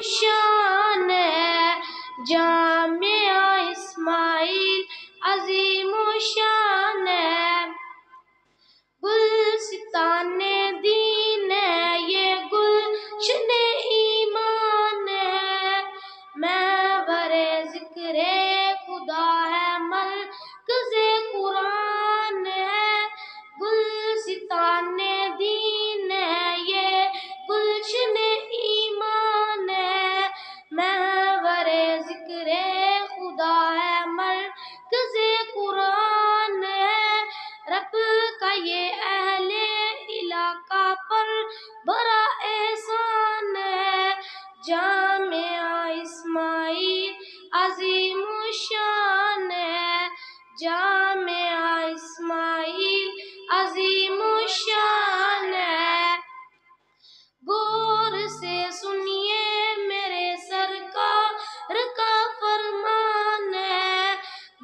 شان ہے جامعہ اسماعیل عظیم شان ہے، گلستان دین ہے یہ گلشن ایمان ہے، محور ذکر خدا ہے مرکز قرآن ہے، گلستان دین ہے یہ گلشن ایمان ہے، محور ذکر خدا ہے مرکز قرآن ہے، رب کا یہ اہل علاقہ پر بڑا احسان ہے، جامعہ اسماعیل عظیم شان ہے، جامعہ اسماعیل عظیم شان ہے، غور سے سنیے میرے سرکار کا فرمان ہے،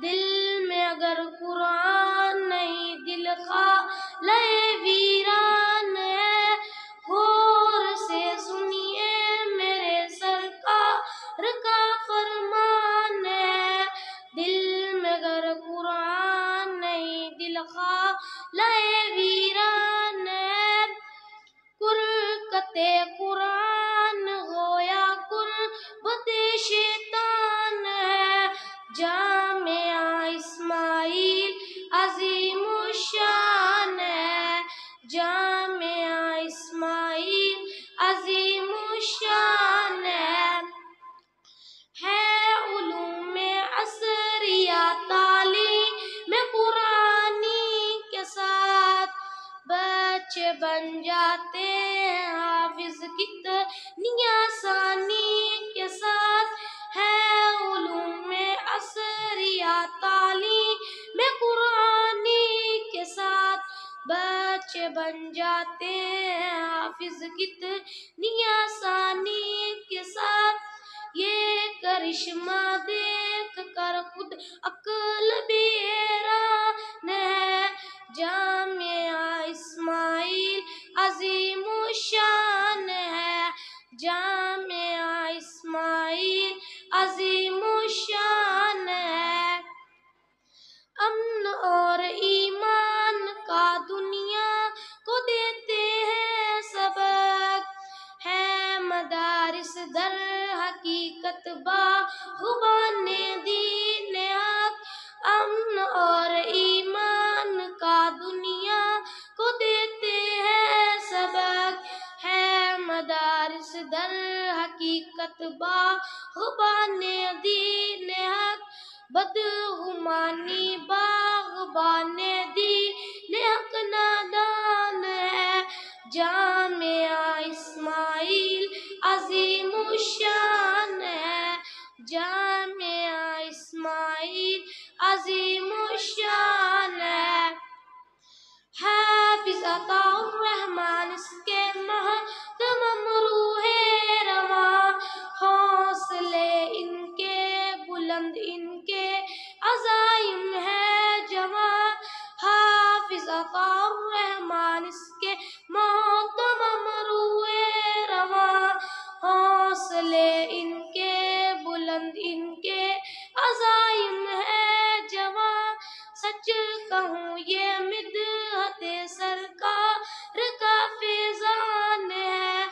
دل میں اگر قرآن نہیں دل خالہ ویران ہے، غور سے سنیے میرے سرکار کا فرمان ہے، دل میں اگر قرآن نہیں دل خالہ ویران ہے، قرأت قرآن گویا قربت شیطان ہے، جامعہ اسماعیل عظیم شان ہے، جامعہ اسماعیل عظیم شان ہے، علوم عصریہ تعلیم قرآنی کے ساتھ بچے بن جاتے ہیں حافظ کتنی آسانی کے ساتھ، ہے علوم عصریہ تعلیم قرآنی کے ساتھ بچے بن جاتے ہیں حافظ کتنی آسانی کے ساتھ، یہ کرشمہ دیکھ کر خود عقل بھی حیران ہے، جامعہ اسماعیل عظیم شان ہے، جامعہ اسماعیل عظیم شان ہے، امن اور ایمان کا دنیا کو دیتے ہیں سبق، ہے مدارس در حقیقت باغبان دین حق، امن اور ایمان کا دنیا کو دیتے ہیں سبق، ہے مدارس در حقیقت باغبان دین حق، بدگمانی باغبان دین حق نادان ہے، جامعہ اسماعیل عظیم شان ہے، جامعہ اسماعیل عظیم شان ہے، حافظ عطا الرحمن اس کے محتمم روح رواں، حوصلے ان کے بلند ان کے عزائم ہے جواں، حافظ عطا الرحمن اس کے محتمم روح رواں، حوصلے ان کے بلند ان کے عزائم ہے جواں، سچ کہوں یہ مدحت سرکار کا فیضان ہے،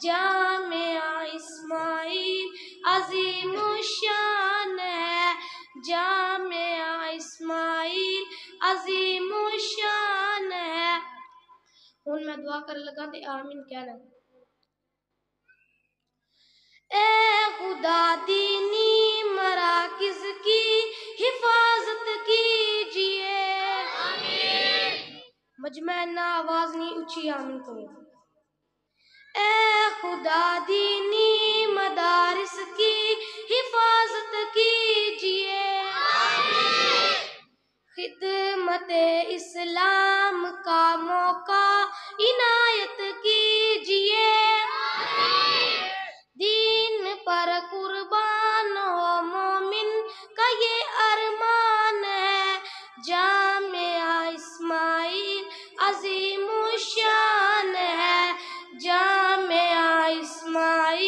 جامعہ اسماعیل عظیم شان ہے، جامعہ اسماعیل عظیم شان ہے، ہن میں دعا کر لگا تے آمین کہنا، اے خدا دینی مراکز کی حفاظت کیجئے، مجمع نہ آواز نہیں اچھی آمین کرو، اے خدا دینی مدارس کی حفاظت کیجئے، خدمت اسلام کا موقع عنایت کیجئے، دین پر قربان ہو مومن کا یہ ارمان ہے، جامعہ اسماعیل عظیم شان ہے، جامعہ اسماعیل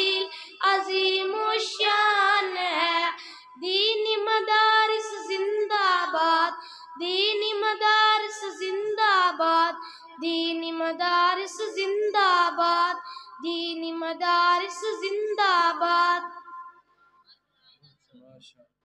دینی مدارس زندہ باد، دینی مدارس زندہ باد، دینی مدارس زندہ باد۔